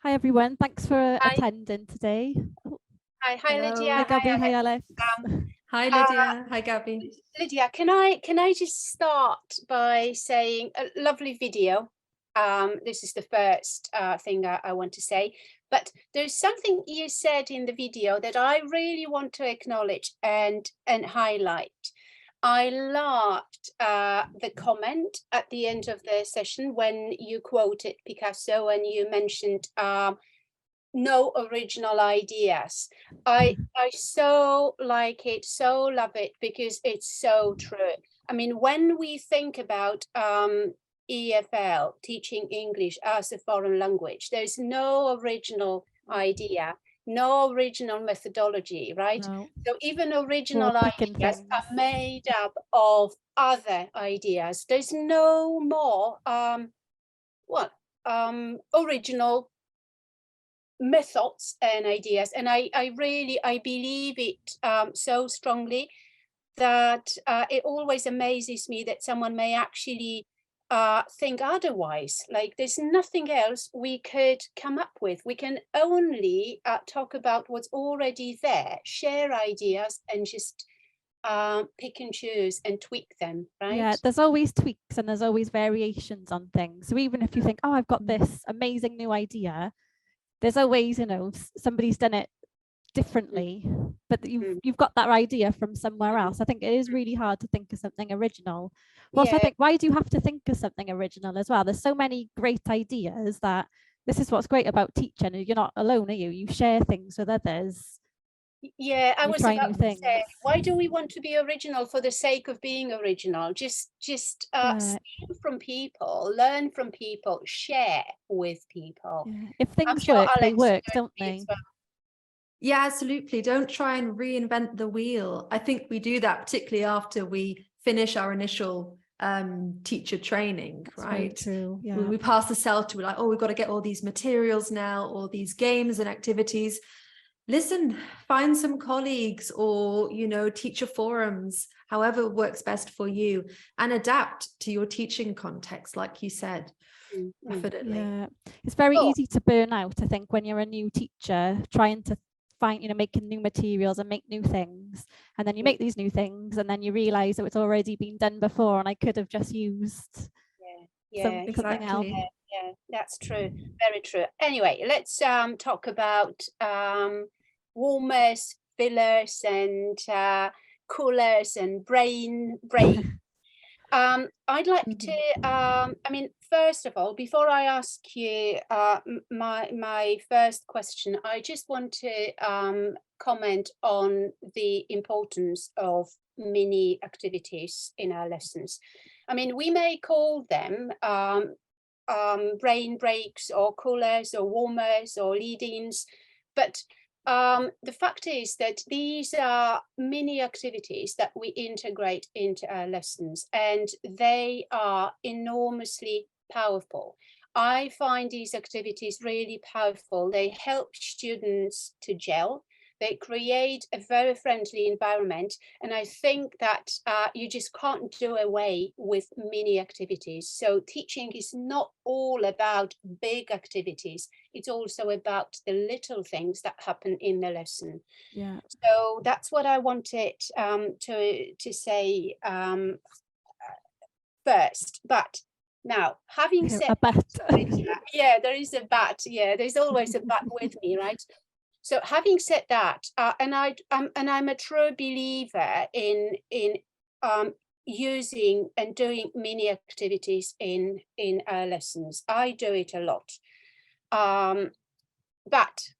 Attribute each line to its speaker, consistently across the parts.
Speaker 1: Hi everyone, thanks for
Speaker 2: Hi.
Speaker 1: attending today.
Speaker 2: Hi
Speaker 3: Hello.
Speaker 2: Lydia.
Speaker 1: Hi Gabby, hi
Speaker 2: Alex.
Speaker 1: Alex.
Speaker 3: Hi Lydia, hi Gabby.
Speaker 2: Lydia, can I just start by saying a lovely video. This is the first thing I want to say, but there's something you said in the video that I really want to acknowledge and highlight. I loved the comment at the end of the session when you quoted Picasso and you mentioned no original ideas. I so like it, so love it, because it's so true. I mean, when we think about EFL, teaching English as a foreign language, there's no original idea, no original methodology, right?
Speaker 1: No.
Speaker 2: So even original
Speaker 1: picking
Speaker 2: ideas
Speaker 1: things.
Speaker 2: are made up of other ideas. There's no more original methods and ideas, and I believe it so strongly that it always amazes me that someone may actually think otherwise. Like there's nothing else we could come up with. We can only talk about what's already there, share ideas, and just pick and choose and tweak them, right?
Speaker 1: Yeah, there's always tweaks and there's always variations on things. So even if you think, oh, I've got this amazing new idea, there's always, you know, somebody's done it differently, but you've got that idea from somewhere else. I think it is really hard to think of something original. Well, I think, why do you have to think of something original as well? There's so many great ideas that this is what's great about teaching. You're not alone, are you? You share things with others.
Speaker 2: Yeah, I was
Speaker 1: try
Speaker 2: about
Speaker 1: new
Speaker 2: to
Speaker 1: things.
Speaker 2: say, why do we want to be original for the sake of being original? Just steal from people, learn from people, share with people.
Speaker 1: Yeah. If things
Speaker 2: sure
Speaker 1: work,
Speaker 2: Alex,
Speaker 1: they work, don't they?
Speaker 2: Well.
Speaker 3: Yeah, absolutely. Don't try and reinvent the wheel. I think we do that particularly after we finish our initial teacher training. That's right?
Speaker 1: True. Yeah.
Speaker 3: We pass the CELTA, we're like, oh, we've got to get all these materials now, all these games and activities. Listen, find some colleagues or, you know, teacher forums, however works best for you, and adapt to your teaching context, like you said. Definitely.
Speaker 1: Yeah, it's very easy to burn out, I think, when you're a new teacher, trying to find, you know, making new materials and make new things, and then you make these new things and then you realize that it's already been done before and I could have just used something else.
Speaker 2: Yeah, that's true, very true. Anyway, let's talk about warmers, fillers, and coolers and brain breaks. I'd like to, I mean, first of all, before I ask you my first question, I just want to comment on the importance of mini activities in our lessons. I mean, we may call them brain breaks or coolers or warmers or lead-ins, but the fact is that these are mini activities that we integrate into our lessons, and they are enormously powerful. I find these activities really powerful. They help students to gel. They create a very friendly environment, and I think that you just can't do away with mini activities. So teaching is not all about big activities. It's also about the little things that happen in the lesson.
Speaker 1: Yeah.
Speaker 2: So that's what I wanted to say first. But now, having said that, yeah, there is a but. Yeah, there's always a but with me, right? So having said that, and I'm a true believer in using and doing mini activities in our lessons. I do it a lot, but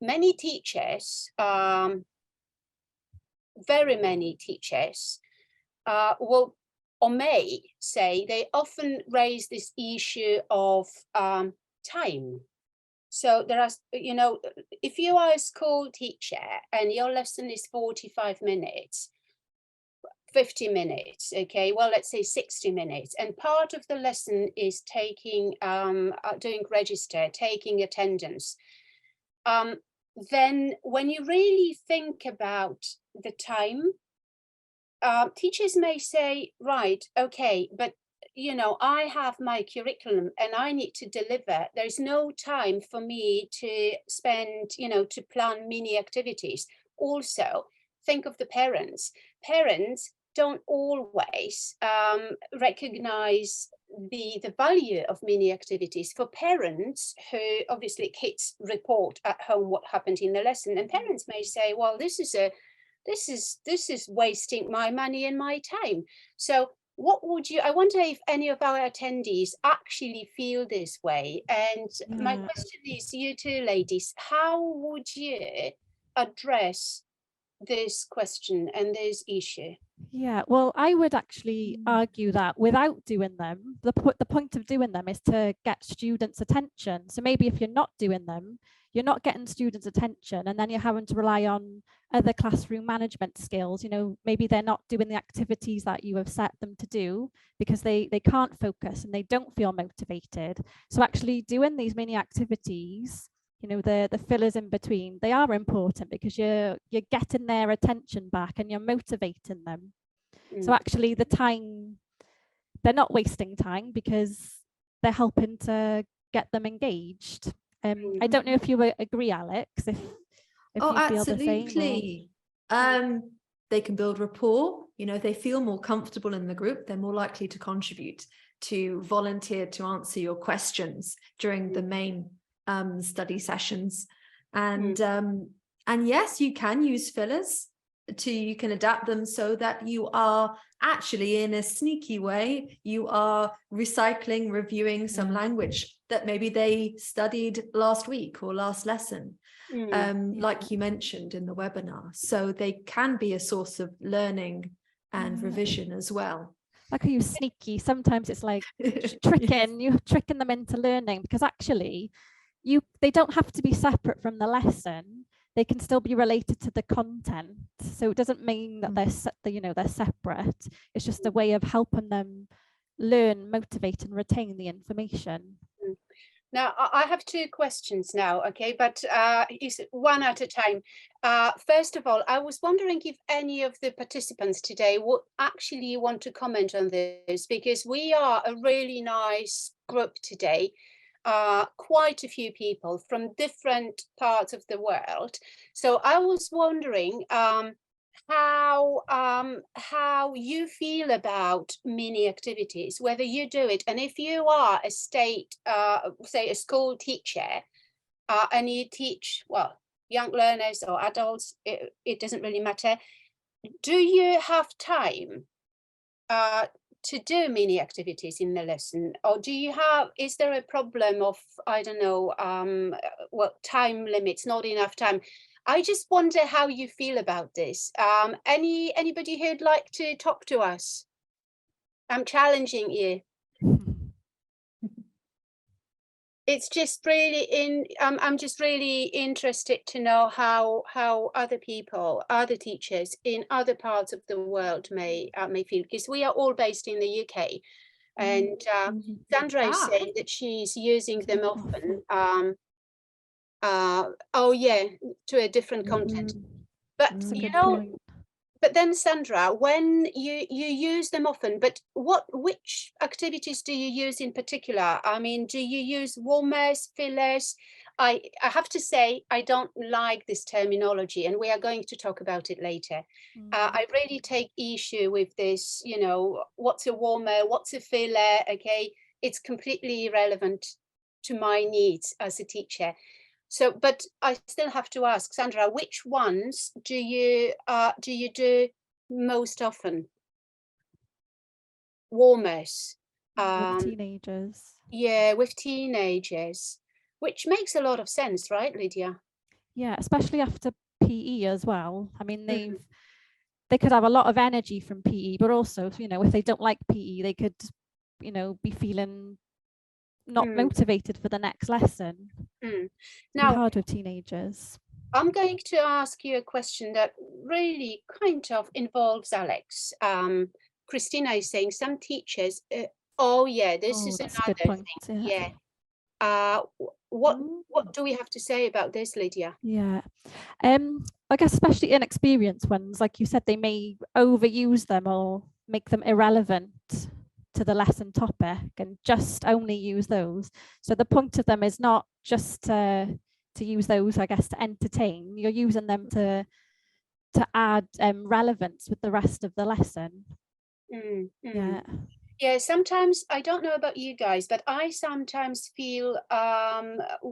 Speaker 2: many teachers, very many teachers, will or may say they often raise this issue of time. So there are, you know, if you are a school teacher and your lesson is 45 minutes, 50 minutes, okay, well, let's say 60 minutes, and part of the lesson is taking, doing register, taking attendance, then when you really think about the time, teachers may say, right, okay, but you know, I have my curriculum and I need to deliver. There's no time for me to spend, you know, to plan mini activities. Also, think of the parents. Parents don't always recognize the value of mini activities. For parents who obviously kids report at home what happened in the lesson, and parents may say, well, this is wasting my money and my time. So what would you, I wonder if any of our attendees actually feel this way. And my question is, you two ladies, how would you address this question and this issue?
Speaker 1: Yeah, well, I would actually argue that without doing them, the point of doing them is to get students' attention. So maybe if you're not doing them, you're not getting students' attention, and then you're having to rely on other classroom management skills. You know, maybe they're not doing the activities that you have set them to do because they can't focus and they don't feel motivated. So actually doing these mini activities, you know, the fillers in between, they are important because you're getting their attention back and you're motivating them. So actually the time, they're not wasting time because they're helping to get them engaged. I don't know if you agree, Alex, if you feel
Speaker 3: absolutely.
Speaker 1: the same.
Speaker 3: They can build rapport. You know, if they feel more comfortable in the group, they're more likely to contribute, to volunteer to answer your questions during the main study sessions. And yes, you can use fillers you can adapt them so that you are actually, in a sneaky way, you are recycling, reviewing some language that maybe they studied last week or last lesson, like you mentioned in the webinar. So they can be a source of learning and revision as well.
Speaker 1: Like, are you sneaky? Sometimes it's like you're tricking them into learning, because actually they don't have to be separate from the lesson. They can still be related to the content. So it doesn't mean that they're separate. It's just a way of helping them learn, motivate and retain the information.
Speaker 2: Now, I have two questions now, okay, but it's one at a time. First of all, I was wondering if any of the participants today would actually want to comment on this, because we are a really nice group today. Quite a few people from different parts of the world. So I was wondering how you feel about mini activities, whether you do it, and if you are a say a school teacher, and you teach, well, young learners or adults, it doesn't really matter. Do you have time to do mini activities in the lesson, or is there a problem of, I don't know, time limits, not enough time? I just wonder how you feel about this. Anybody who'd like to talk to us? I'm challenging you. It's just really I'm just really interested to know how other people, other teachers in other parts of the world may feel, because we are all based in the UK, and Sandra is saying that she's using them often. Oh yeah, to a different content. But you know, but then Sandra, when you use them often, but which activities do you use in particular? I mean, do you use warmers, fillers? I have to say, I don't like this terminology, and we are going to talk about it later. I really take issue with this, you know, what's a warmer, what's a filler, okay? It's completely irrelevant to my needs as a teacher. So, but I still have to ask, Sandra, which ones do you do most often? Warmers.
Speaker 1: With teenagers.
Speaker 2: Yeah, with teenagers, which makes a lot of sense, right, Lydia?
Speaker 1: Yeah, especially after PE as well. I mean, they could have a lot of energy from PE, but also, you know, if they don't like PE, they could, you know, be feeling not motivated for the next lesson.
Speaker 2: Now,
Speaker 1: hard with teenagers.
Speaker 2: I'm going to ask you a question that really kind of involves Alex. Christina is saying some teachers, oh yeah, this is another thing. Yeah. What do we have to say about this, Lydia?
Speaker 1: Yeah. I guess especially inexperienced ones, like you said, they may overuse them or make them irrelevant. to the lesson topic and just only use those. So the point of them is not just to use those, I guess, to entertain. You're using them to add relevance with the rest of the lesson.
Speaker 2: Yeah, sometimes, I don't know about you guys, but I sometimes feel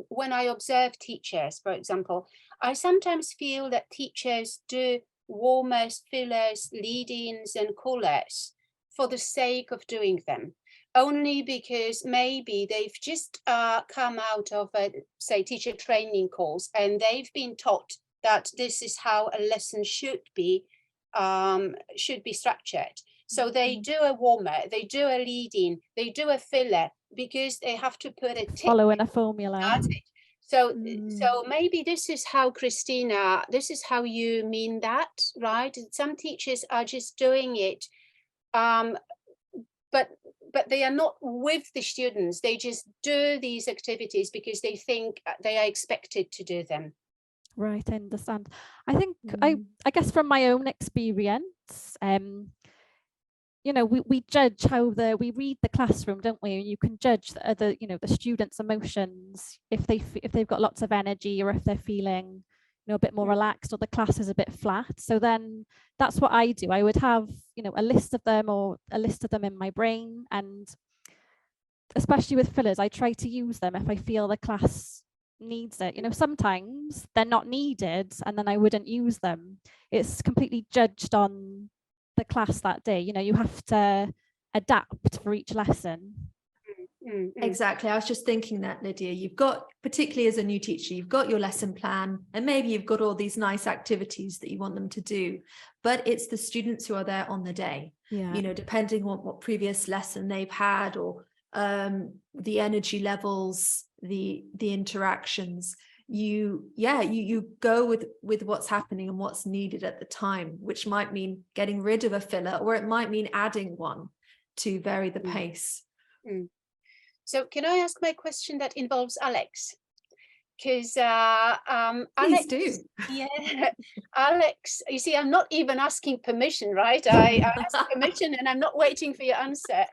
Speaker 2: when I observe teachers, for example, I sometimes feel that teachers do warmers, fillers, lead-ins and callers for the sake of doing them, only because maybe they've just come out of say teacher training course, and they've been taught that this is how a lesson should be structured. So they do a warmer, they do a lead-in, they do a filler, because they have to put a tick.
Speaker 1: Following a formula.
Speaker 2: So maybe this is how, Christina, this is how you mean that, right? Some teachers are just doing it, but they are not with the students. They just do these activities because they think they are expected to do them.
Speaker 1: Right, I understand. I think I guess from my own experience, you know, we judge how we read the classroom, don't we? And you can judge the you know, the students' emotions, if they've got lots of energy, or if they're feeling, you know, a bit more relaxed, or the class is a bit flat. So then that's what I do. I would have, you know, a list of them in my brain, and especially with fillers, I try to use them if I feel the class needs it. You know, sometimes they're not needed and then I wouldn't use them. It's completely judged on the class that day. You know, you have to adapt for each lesson.
Speaker 3: Exactly. I was just thinking that, Lydia, you've got, particularly as a new teacher, you've got your lesson plan, and maybe you've got all these nice activities that you want them to do, but it's the students who are there on the day. You know, depending on what previous lesson they've had, or the energy levels, the interactions, you go with what's happening and what's needed at the time, which might mean getting rid of a filler, or it might mean adding one to vary the pace.
Speaker 2: So can I ask my question that involves Alex? Because
Speaker 3: Please do.
Speaker 2: Yeah, Alex, you see, I'm not even asking permission, right? I ask permission and I'm not waiting for your answer.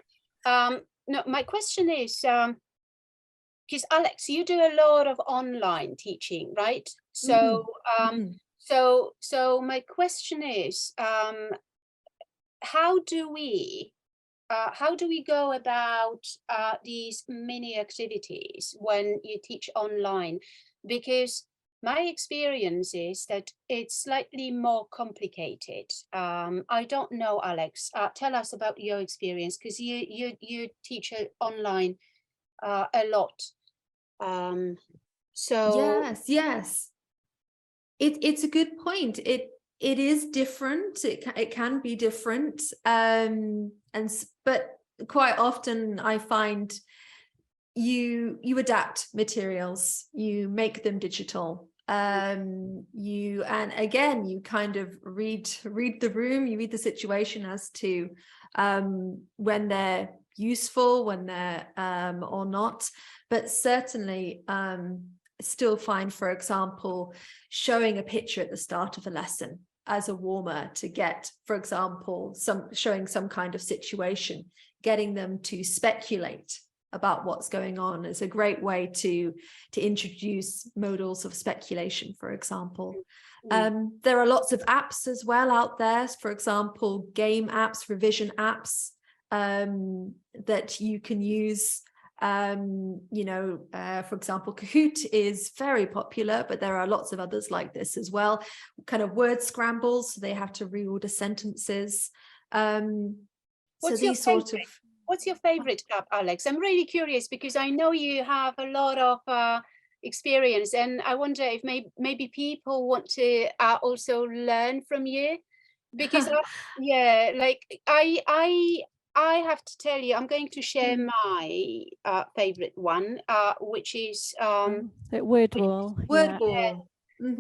Speaker 2: No, my question is, because Alex, you do a lot of online teaching, right? So, so my question is, how do we go about these mini activities when you teach online? Because my experience is that it's slightly more complicated. I don't know, Alex, tell us about your experience, because you teach online a lot. So
Speaker 3: yes, it's a good point. It is different. It can be different, but quite often I find you adapt materials, you make them digital, and again you kind of read the room, you read the situation as to when they're useful, when they're or not. But certainly still find, for example, showing a picture at the start of a lesson as a warmer to get, for example, showing some kind of situation, getting them to speculate about what's going on is a great way to introduce modals of speculation, for example. There are lots of apps as well out there, for example, game apps, revision apps that you can use. You know, for example, Kahoot is very popular, but there are lots of others like this as well. Kind of word scrambles, so they have to reorder sentences.
Speaker 2: What's your favorite app, Alex? I'm really curious because I know you have a lot of experience, and I wonder if maybe people want to also learn from you, because like I have to tell you, I'm going to share my favorite one, which is
Speaker 1: Wordwall.
Speaker 3: Wordwall.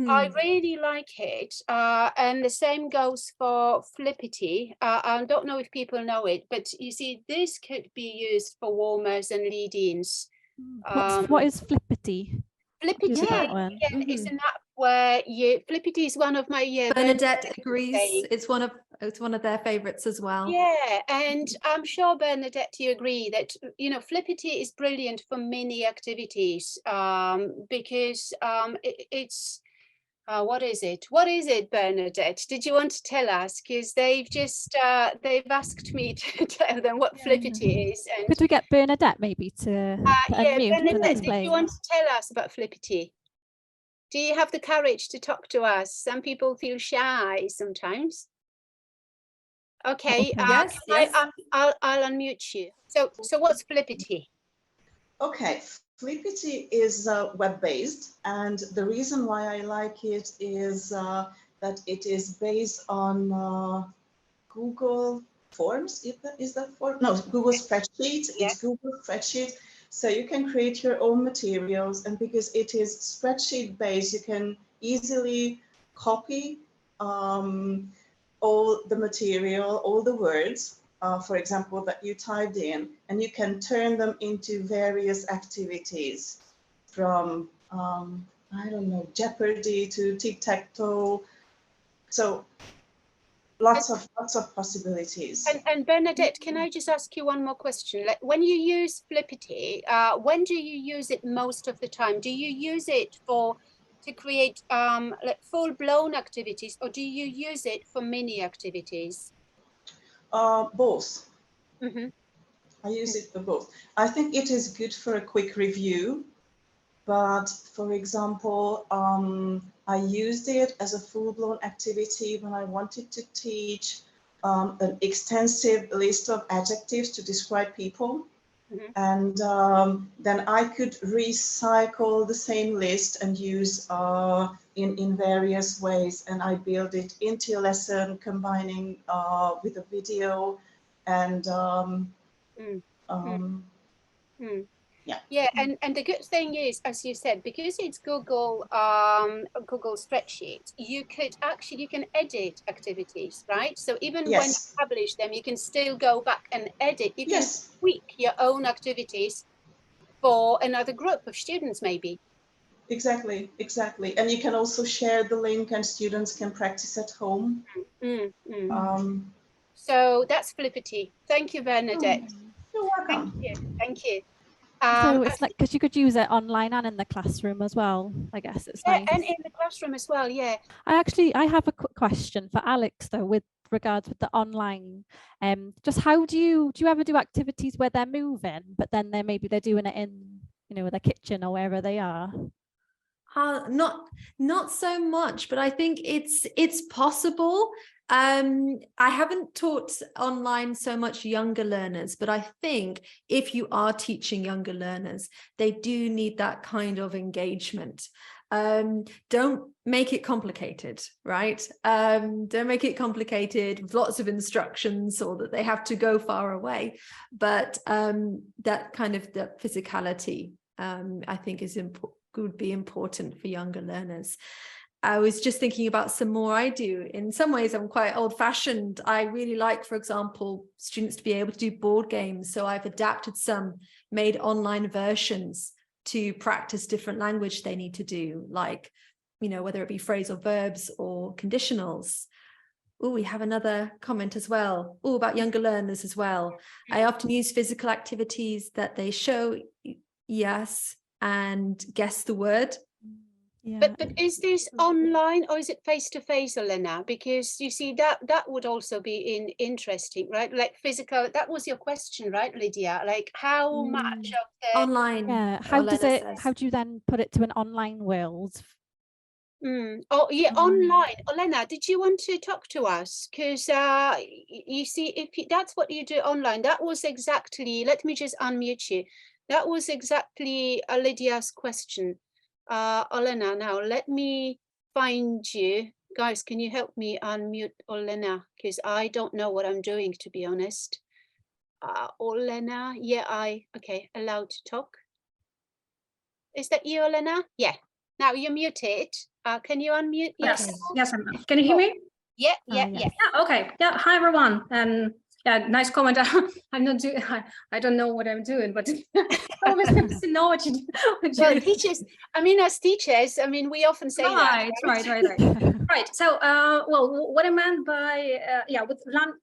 Speaker 2: I really like it, and the same goes for Flippity. I don't know if people know it, but you see, this could be used for warmers and lead-ins.
Speaker 1: What is Flippity?
Speaker 2: Flippity, it's an app where Flippity is one of my
Speaker 3: Bernadette agrees. It's one of It's one of their favorites as well.
Speaker 2: Yeah, and I'm sure, Bernadette, you agree that, you know, Flippity is brilliant for many activities, because it's, what is it? What is it, Bernadette? Did you want to tell us? Because they've just, they've asked me to tell them what Flippity is. And
Speaker 1: Could we get Bernadette maybe to
Speaker 2: yeah,
Speaker 1: unmute and
Speaker 2: Bernadette, did you
Speaker 1: explain?
Speaker 2: want to tell us about Flippity? Do you have the courage to talk to us? Some people feel shy sometimes. Okay,
Speaker 3: Yes, yes.
Speaker 2: I'll unmute you. So what's Flippity?
Speaker 4: Okay, Flippity is web-based, and the reason why I like it is that it is based on Google Forms. Is that form? No, Google Spreadsheet.
Speaker 2: Yeah.
Speaker 4: It's Google Spreadsheet. So you can create your own materials, and because it is spreadsheet based, you can easily copy all the material, all the words, for example, that you typed in, and you can turn them into various activities from, I don't know, Jeopardy to tic-tac-toe. So lots of possibilities.
Speaker 2: And Bernadette, can I just ask you one more question? Like, when you use Flippity, when do you use it most of the time? Do you use it to create like full-blown activities, or do you use it for mini activities?
Speaker 4: Both.
Speaker 2: Mm-hmm.
Speaker 4: I use it for both. I think it is good for a quick review, but for example, I used it as a full-blown activity when I wanted to teach an extensive list of adjectives to describe people. Mm-hmm. And then I could recycle the same list and use in various ways. And I build it into a lesson, combining with a video and
Speaker 2: yeah, and the good thing is, as you said, because it's Google Spreadsheet, you can edit activities, right? So even when you publish them, you can still go back and edit. You can tweak your own activities for another group of students, maybe.
Speaker 4: Exactly. And you can also share the link, and students can practice at home.
Speaker 2: So that's Flippity. Thank you, Bernadette.
Speaker 4: You're welcome.
Speaker 2: Thank you.
Speaker 1: So it's like, because you could use it online and in the classroom as well, I guess. It's nice.
Speaker 2: And in the classroom as well, yeah.
Speaker 1: I have a quick question for Alex though, with regards with the online. Just how do you ever do activities where they're moving, but then they're doing it in, you know, their kitchen or wherever they are?
Speaker 3: Not so much, but I think it's possible. I haven't taught online so much younger learners, but I think if you are teaching younger learners, they do need that kind of engagement. Don't make it complicated, right? Don't make it complicated with lots of instructions or that they have to go far away. But that kind of the physicality, I think would be important for younger learners. I was just thinking about some more I do. In some ways, I'm quite old-fashioned. I really like, for example, students to be able to do board games. So I've adapted some, made online versions to practice different language they need to do, like, you know, whether it be phrasal verbs or conditionals. Oh, we have another comment as well. Oh, about younger learners as well. I often use physical activities that they show yes and guess the word.
Speaker 2: Yeah. But is this online or is it face-to-face, Elena? Because you see that would also be interesting, right? Like physical, that was your question, right, Lydia? Like how much of the
Speaker 3: online?
Speaker 1: Yeah. How do you then put it to an online world?
Speaker 2: Oh yeah, online. Elena, did you want to talk to us? Because you see, if that's what you do online, that was exactly, let me just unmute you. That was exactly Lydia's question. Olena, now let me find you. Guys, can you help me unmute Olena? Because I don't know what I'm doing, to be honest. Olena, yeah, okay, allowed to talk. Is that you, Olena? Yeah. Now you're muted. Can you unmute?
Speaker 5: Yes, yes, can you hear me?
Speaker 2: Yeah.
Speaker 5: Okay. Yeah. Hi, everyone. Yeah, nice comment. I'm not doing. I don't know what I'm doing, but always nice to know what you do.
Speaker 2: Well, teachers. I mean, as teachers, I mean, we often say that.
Speaker 5: Right. So, well, what I meant by yeah, with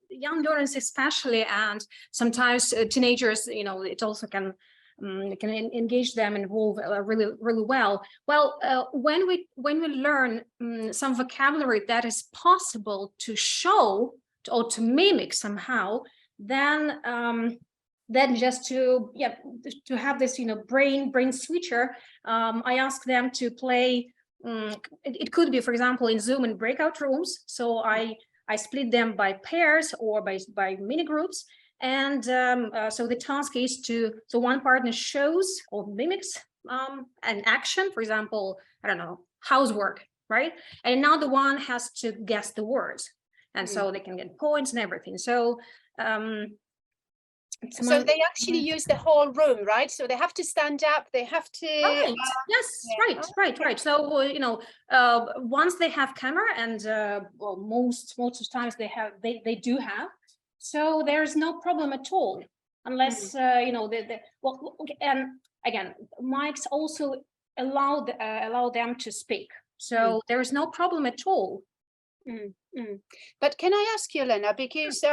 Speaker 5: young learners especially, and sometimes teenagers, you know, it also can engage them, involve really well. Well, when we learn some vocabulary that is possible to show or to mimic somehow, then just to have this, you know, brain switcher, I ask them to play. It could be, for example, in Zoom in breakout rooms. So I split them by pairs or by mini groups. And so the task is so one partner shows or mimics an action, for example, I don't know, housework, right? And another one has to guess the words. And so they can get points and everything. So
Speaker 2: so they actually use the whole room, right? So they have to stand up, they have to...
Speaker 5: Right. Yes, yeah. Right. So, you know, once they have camera, and well, most of the times they do have, so there's no problem at all, unless, you know, well, and again, mics also allow them to speak. So there is no problem at all.
Speaker 2: But can I ask you, Elena, because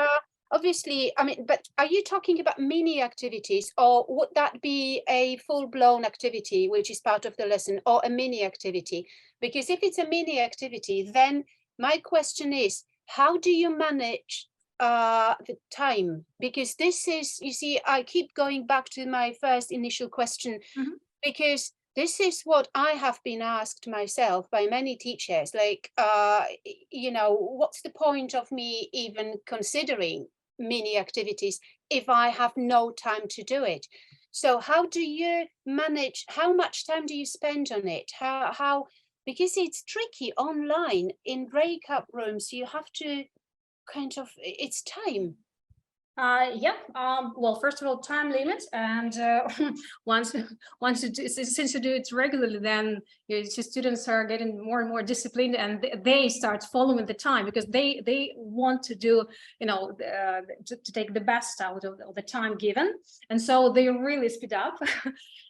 Speaker 2: obviously, I mean, but are you talking about mini activities, or would that be a full-blown activity, which is part of the lesson, or a mini activity? Because if it's a mini activity, then my question is, how do you manage the time? Because this is, you see, I keep going back to my first initial question, because this is what I have been asked myself by many teachers, like, you know, what's the point of me even considering mini activities if I have no time to do it? So how do you manage, how much time do you spend on it? How, because it's tricky online in breakout rooms, you have to kind of, it's time.
Speaker 5: Well, first of all, time limits, and once since you do it regularly, then your students are getting more and more disciplined, and they start following the time, because they want to do, you know, to take the best out of the time given, and so they really speed up.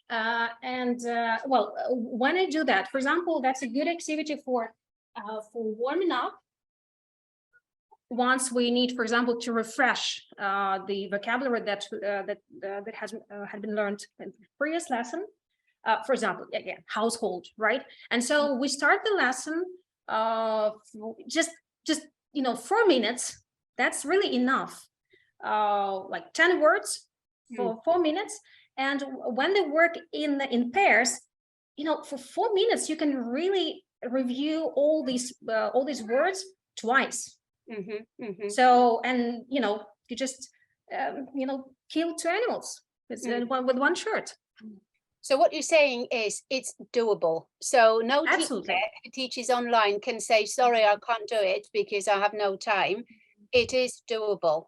Speaker 5: Well, when I do that, for example, that's a good activity for warming up. Once we need, for example, to refresh the vocabulary that had been learned in the previous lesson, for example, again, household, right? And so we start the lesson just you know, 4 minutes. That's really enough. Like 10 words for 4 minutes. And when they work in pairs, you know, for 4 minutes you can really review all these words twice. So, and you know, you just you know, kill 2 animals with one shirt.
Speaker 2: So what you're saying is it's doable. So no teacher who teaches online can say, sorry, I can't do it because I have no time. It is doable.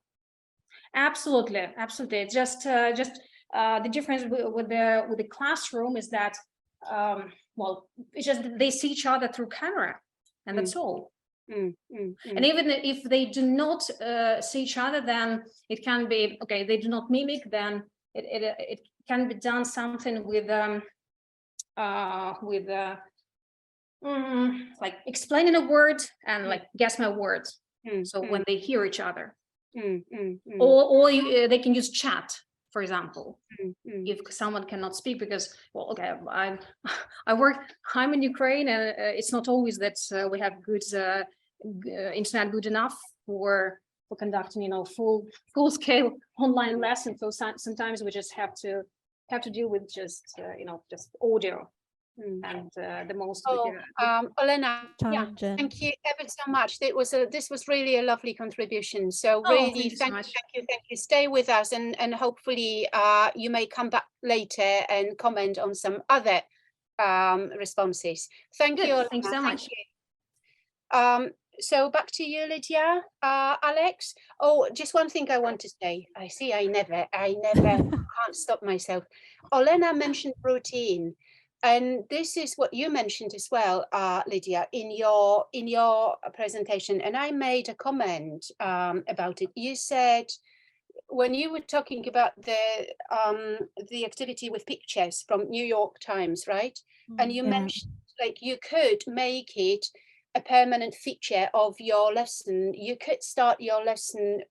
Speaker 5: Absolutely. Just the difference with the classroom is that well, it's just they see each other through camera, and that's all. And even if they do not see each other, then it can be okay. They do not mimic, then it can be done something with like explaining a word and like guess my words. So when they hear each other, or they can use chat, for example, if someone cannot speak, because, well, okay, I'm in Ukraine, and it's not always that we have good internet good enough for conducting, you know, full scale online lessons. So sometimes we just have to deal with just you know, just audio. And the most
Speaker 2: Elena, yeah, thank you ever so much. This was really a lovely contribution. So really, thank you. Stay with us, and hopefully you may come back later and comment on some other responses. Thank you, Elena.
Speaker 5: Thanks so much.
Speaker 2: So back to you, Lydia. Alex. Oh, just one thing I want to say. I never can't stop myself. Elena mentioned routine. And this is what you mentioned as well, Lydia, in your presentation. And I made a comment about it. You said when you were talking about the activity with pictures from New York Times, right? And you mentioned like you could make it a permanent feature of your lesson. You could start your lesson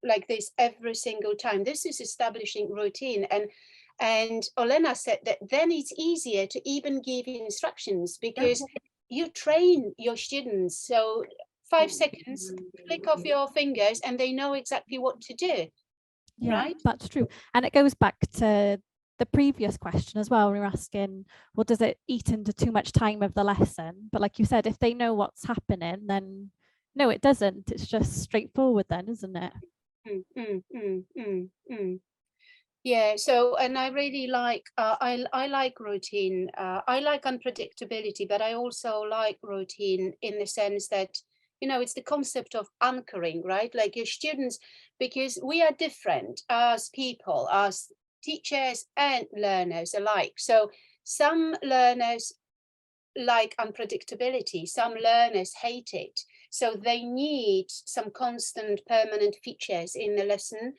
Speaker 2: like this every single time. This is establishing routine. And Olena said that then it's easier to even give instructions because you train your students. So 5 seconds, click off your fingers and they know exactly what to do.
Speaker 1: Yeah,
Speaker 2: right?
Speaker 1: That's true. And it goes back to the previous question as well. We were asking, well, does it eat into too much time of the lesson? But like you said, if they know what's happening, then no, it doesn't. It's just straightforward then, isn't it?
Speaker 2: Yeah, so, and I really like, I like routine. I like unpredictability, but I also like routine in the sense that, you know, it's the concept of anchoring, right? Like your students, because we are different as people, as teachers and learners alike. So some learners like unpredictability, some learners hate it. So they need some constant permanent features in the lesson.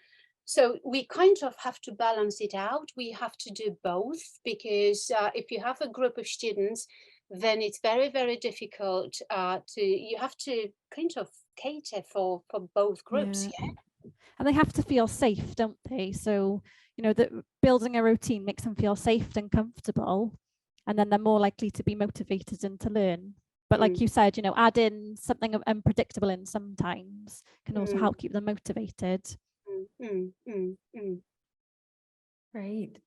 Speaker 2: So we kind of have to balance it out. We have to do both because if you have a group of students, then it's very, very difficult you have to kind of cater for both groups.
Speaker 1: Yeah. And they have to feel safe, don't they? So, you know, that building a routine makes them feel safe and comfortable, and then they're more likely to be motivated and to learn. But like you said, you know, add in something unpredictable in sometimes can also help keep them motivated.
Speaker 3: Great.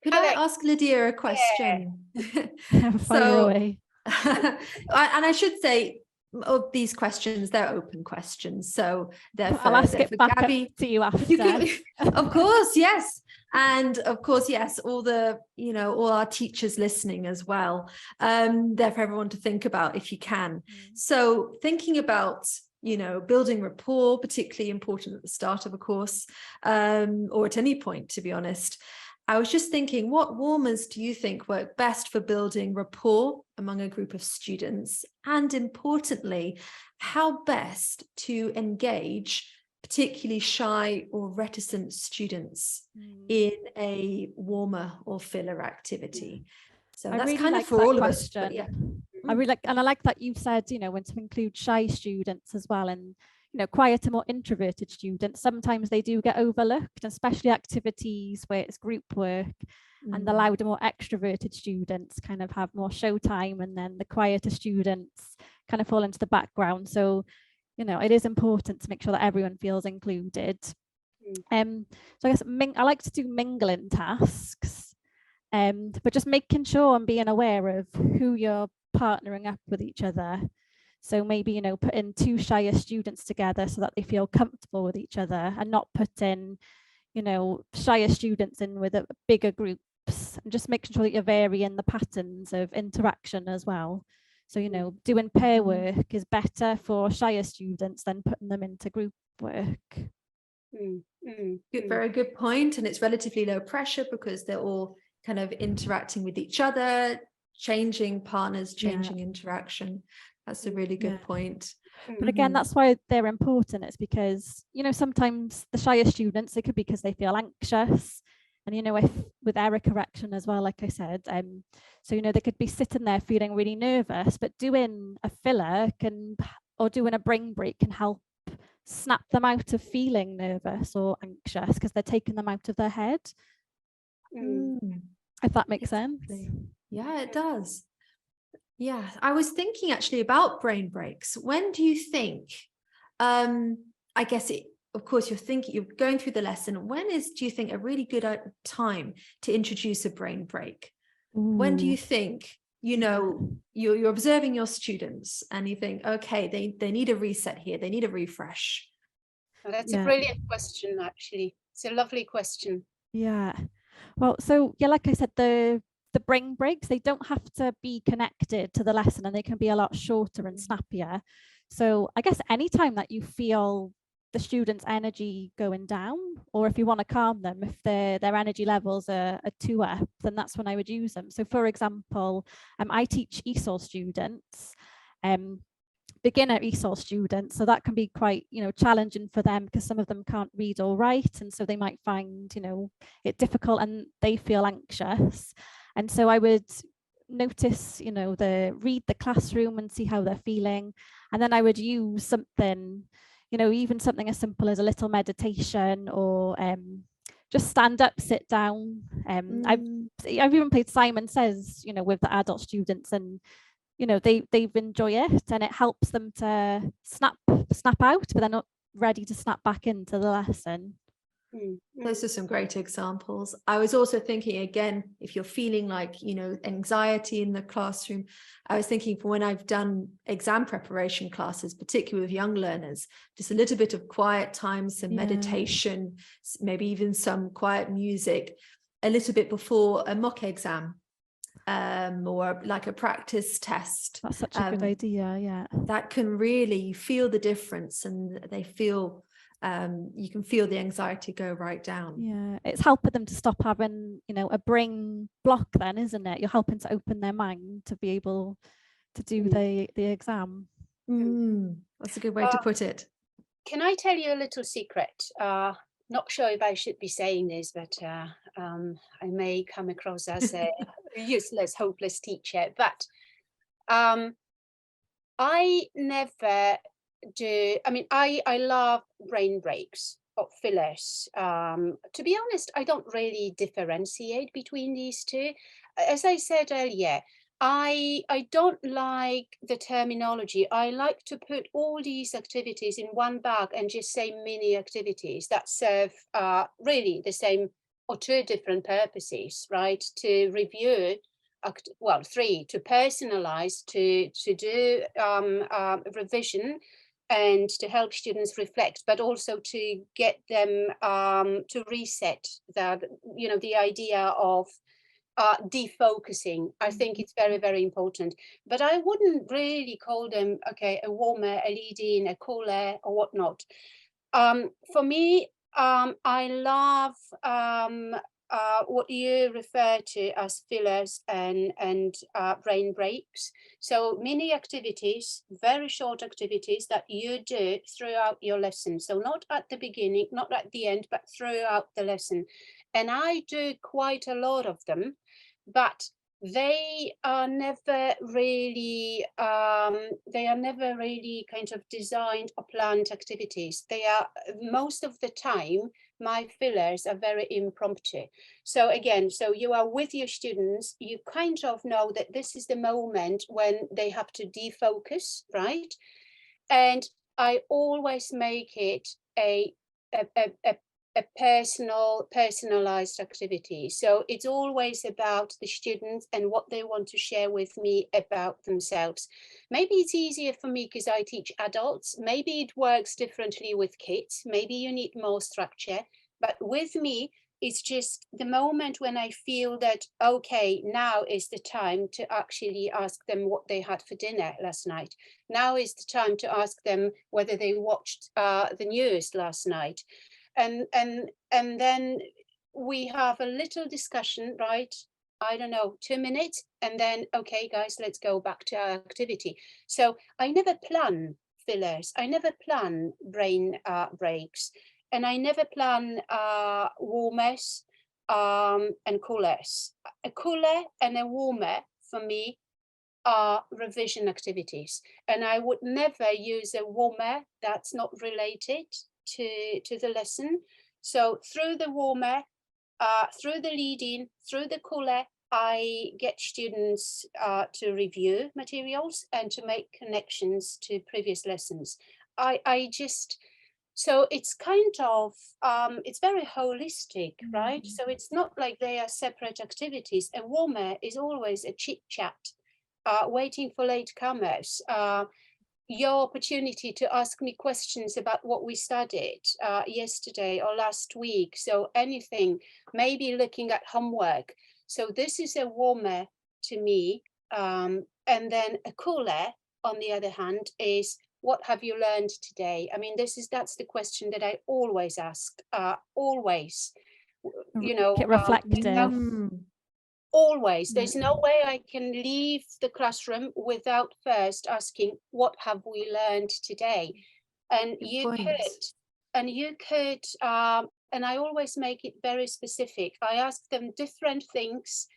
Speaker 3: Could I ask Lydia a question?
Speaker 1: Fire away.
Speaker 3: And I should say, of these questions, they're open questions, so
Speaker 1: I'll ask it back Gabby to you after.
Speaker 3: Of course, yes. And of course, yes, all the, you know, all our teachers listening as well. They're for everyone to think about if you can. So thinking about, you know, building rapport, particularly important at the start of a course, or at any point, to be honest. I was just thinking, what warmers do you think work best for building rapport among a group of students? And importantly, how best to engage particularly shy or reticent students in a warmer or filler activity? So that's
Speaker 1: really
Speaker 3: kind
Speaker 1: like
Speaker 3: of for all
Speaker 1: question.
Speaker 3: of us. But yeah.
Speaker 1: I really like, and I like that you've said, you know, when to include shy students as well, and you know, quieter, more introverted students, sometimes they do get overlooked, especially activities where it's group work, and the louder, more extroverted students kind of have more show time, and then the quieter students kind of fall into the background. So, you know, it is important to make sure that everyone feels included. So I guess I like to do mingling tasks, but just making sure and being aware of who you're partnering up with each other. So maybe, you know, putting two shyer students together so that they feel comfortable with each other, and not putting, you know, shyer students in with bigger groups, and just making sure that you're varying the patterns of interaction as well. So, you know, doing pair work is better for shyer students than putting them into group work.
Speaker 3: Good, very good point. And it's relatively low pressure because they're all kind of interacting with each other, changing partners, changing interaction. That's a really good point.
Speaker 1: But again, that's why they're important. It's because, you know, sometimes the shyer students, it could be because they feel anxious. And, you know, if with error correction as well, like I said, so, you know, they could be sitting there feeling really nervous, but doing a filler or doing a brain break can help snap them out of feeling nervous or anxious because they're taking them out of their head. If that makes sense.
Speaker 3: Yeah, it does. Yeah, I was thinking actually about brain breaks. When do you think, I guess of course you're going through the lesson. When do you think a really good time to introduce a brain break? When do you think, you know, you're observing your students and you think, okay, they need a reset here. They need a refresh.
Speaker 2: Oh, that's a brilliant question, actually. It's a lovely question.
Speaker 1: Yeah. Well, so yeah, like I said, the brain breaks, they don't have to be connected to the lesson, and they can be a lot shorter and snappier. So I guess anytime that you feel the students' energy going down, or if you want to calm them, if their energy levels are too up, then that's when I would use them. So for example, I teach ESOL students, beginner ESOL students, so that can be quite, you know, challenging for them, because some of them can't read or write, and so they might find, you know, it difficult and they feel anxious. And so I would notice, you know, read the classroom and see how they're feeling, and then I would use something, you know, even something as simple as a little meditation, or just stand up, sit down. I've even played Simon Says, you know, with the adult students, and you know, they enjoy it, and it helps them to snap out, but they're not ready to snap back into the lesson.
Speaker 3: Those are some great examples. I was also thinking, again, if you're feeling like, you know, anxiety in the classroom, I was thinking for when I've done exam preparation classes, particularly with young learners, just a little bit of quiet time, some meditation, maybe even some quiet music, a little bit before a mock exam, or like a practice test.
Speaker 1: That's such a good idea. Yeah,
Speaker 3: that can really feel the difference, and they feel you can feel the anxiety go right down.
Speaker 1: Yeah, it's helping them to stop having, you know, a brain block then, isn't it? You're helping to open their mind to be able to do the exam.
Speaker 3: That's a good way to put it.
Speaker 2: Can I tell you a little secret? Not sure if I should be saying this, but I may come across as a useless, hopeless teacher. But I never do. I mean, I love brain breaks or fillers. To be honest, I don't really differentiate between these two. As I said earlier, I don't like the terminology. I like to put all these activities in one bag and just say mini activities that serve really the same or two different purposes, right? To review, well, three, to personalize, to do revision, and to help students reflect, but also to get them to reset that, you know, the idea of defocusing. I think it's very, very important, but I wouldn't really call them, okay, a warmer, a lead-in, a cooler, or whatnot. For me, I love what you refer to as fillers and brain breaks. So mini activities, very short activities that you do throughout your lesson. So not at the beginning, not at the end, but throughout the lesson. And I do quite a lot of them, but they are never really kind of designed or planned activities. They are, most of the time, my fillers are very impromptu. So again, so you are with your students, you kind of know that this is the moment when they have to defocus, right? And I always make it a personalized activity. So it's always about the students and what they want to share with me about themselves. Maybe it's easier for me because I teach adults. Maybe it works differently with kids. Maybe you need more structure. But with me, it's just the moment when I feel that, okay, now is the time to actually ask them what they had for dinner last night. Now is the time to ask them whether they watched the news last night. And then we have a little discussion, right? I don't know, 2 minutes, and then, okay, guys, let's go back to our activity. So I never plan fillers. I never plan brain breaks, and I never plan warmers and coolers. A cooler and a warmer for me are revision activities, and I would never use a warmer that's not related to the lesson. So through the warmer, through the lead-in, through the cooler, I get students to review materials and to make connections to previous lessons. I just, so it's kind of, it's very holistic, right? So it's not like they are separate activities. A warmer is always a chit chat, waiting for latecomers. Your opportunity to ask me questions about what we studied yesterday or last week. So anything, maybe looking at homework. So this is a warmer to me. And then a cooler, on the other hand, is what have you learned today? I mean, that's the question that I always ask, always, you know.
Speaker 1: Reflective.
Speaker 2: Always. There's no way I can leave the classroom without first asking, what have we learned today? And you could, and I always make it very specific. I ask them different things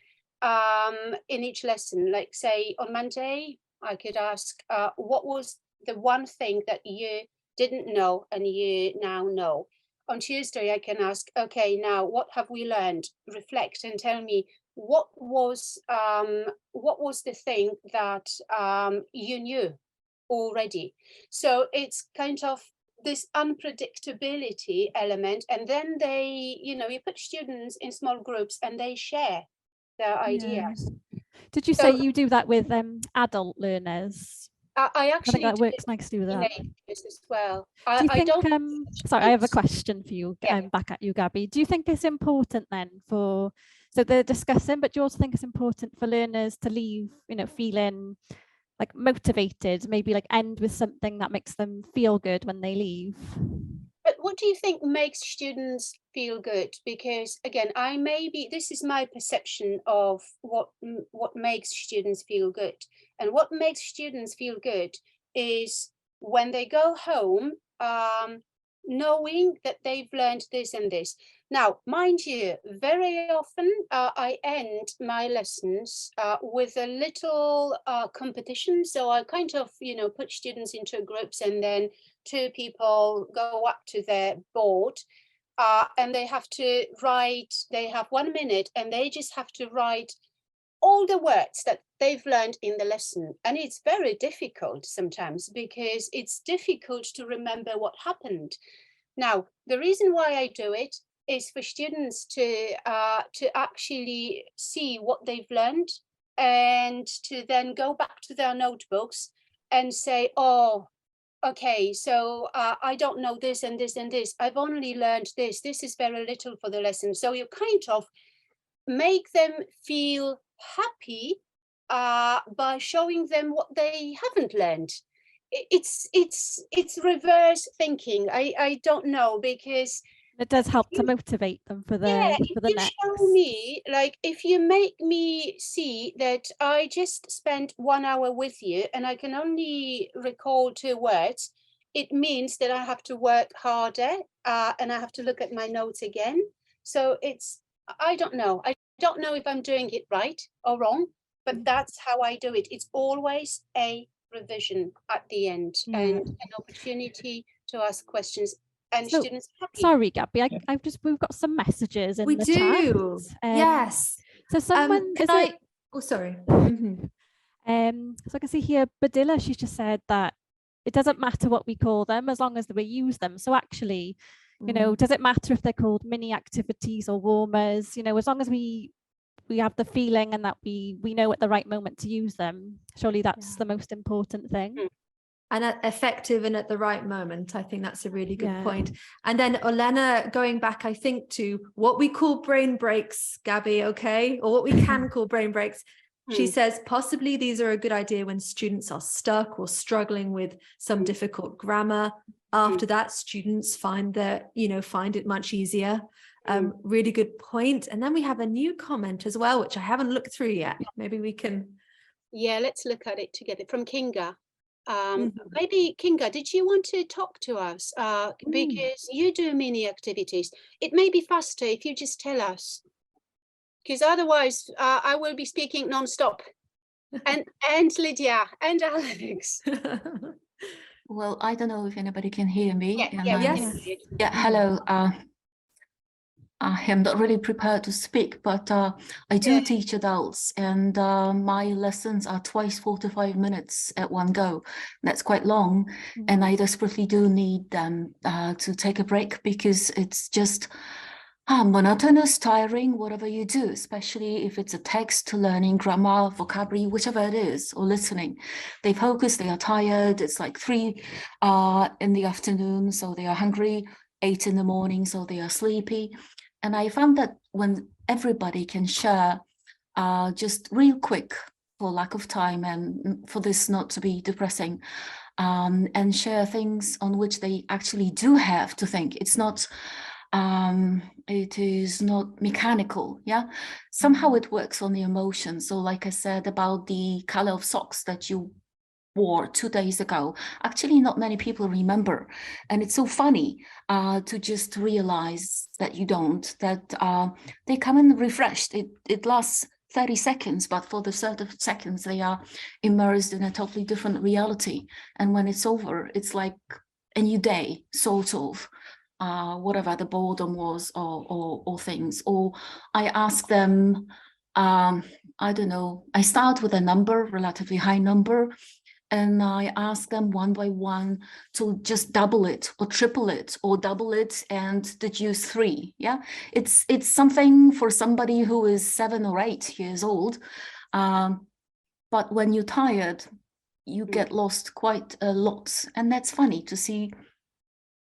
Speaker 2: in each lesson. Like say on Monday, I could ask, what was the one thing that you didn't know and you now know? On Tuesday, I can ask, okay, now what have we learned? Reflect and tell me what was the thing that you knew already. So it's kind of this unpredictability element, and then they, you put students in small groups and they share their ideas.
Speaker 1: Did you say you do that with adult learners?
Speaker 2: I actually
Speaker 1: think that works nicely with that
Speaker 2: as well.
Speaker 1: Do you think, sorry, I have a question for you, back at you, Gabby. Do you think it's important then so they're discussing, but do you also think it's important for learners to leave, feeling like motivated, maybe like end with something that makes them feel good when they leave?
Speaker 2: But what do you think makes students feel good? Because again, this is my perception of what makes students feel good. And what makes students feel good is when they go home, knowing that they've learned this and this. Now, mind you, very often I end my lessons with a little competition. So I kind of, put students into groups, and then 2 people go up to their board and they have to write, they have 1 minute and they just have to write all the words that they've learned in the lesson. And it's very difficult sometimes because it's difficult to remember what happened. Now, the reason why I do it is for students to actually see what they've learned and to then go back to their notebooks and say, oh, okay, so I don't know this and this and this. I've only learned this. This is very little for the lesson. So you kind of make them feel happy by showing them what they haven't learned. It's reverse thinking. I don't know, because
Speaker 1: it does help to motivate them for the next.
Speaker 2: Show me, like, if you make me see that I just spent 1 hour with you and I can only recall 2 words, it means that I have to work harder and I have to look at my notes again. So I don't know. I don't know if I'm doing it right or wrong, but that's how I do it. It's always a revision at the end and an opportunity to ask questions. And students are happy.
Speaker 1: Sorry, Gabby, we've got some messages in the chat.
Speaker 3: Yes.
Speaker 1: So someone
Speaker 3: sorry.
Speaker 1: So I can see here, Badilla, she's just said that it doesn't matter what we call them as long as we use them. So actually, does it matter if they're called mini activities or warmers? As long as we have the feeling and that we know at the right moment to use them, surely that's the most important thing.
Speaker 3: And effective and at the right moment. I think that's a really good point. And then Olena, going back, I think, to what we call brain breaks, Gabby, okay? Or what we can call brain breaks. She says, possibly these are a good idea when students are stuck or struggling with some difficult grammar. After that, students find it much easier. Really good point. And then we have a new comment as well, which I haven't looked through yet. Maybe we can.
Speaker 2: Yeah, let's look at it together from Kinga. Maybe Kinga, did you want to talk to us? Because you do mini activities. It may be faster if you just tell us, because otherwise I will be speaking non-stop. And Lydia and Alex.
Speaker 6: Well, I don't know if anybody can hear me.
Speaker 2: Yeah,
Speaker 6: hello. I am not really prepared to speak, but I do teach adults, and my lessons are twice 45 minutes at one go. That's quite long, and I desperately do need them to take a break, because it's just monotonous, tiring, whatever you do, especially if it's a text to learning grammar, vocabulary, whichever it is, or listening. They focus, they are tired. It's like 3 in the afternoon, so they are hungry, 8 in the morning, so they are sleepy. And I found that when everybody can share just real quick, for lack of time and for this not to be depressing, and share things on which they actually do have to think. It's not it is not mechanical. Yeah, somehow it works on the emotion. So like I said about the color of socks that you wore 2 days ago, actually not many people remember, and it's so funny to just realize that you don't, that they come in refreshed. It lasts 30 seconds, but for the 30 seconds they are immersed in a totally different reality, and when it's over, it's like a new day, sort of. Whatever the boredom was, or things. Or I ask them, I don't know, I start with a number, relatively high number, and I ask them one by one to just double it or triple it or double it and deduce 3. Yeah, it's something for somebody who is 7 or 8 years old. But when you're tired, you get lost quite a lot. And that's funny to see,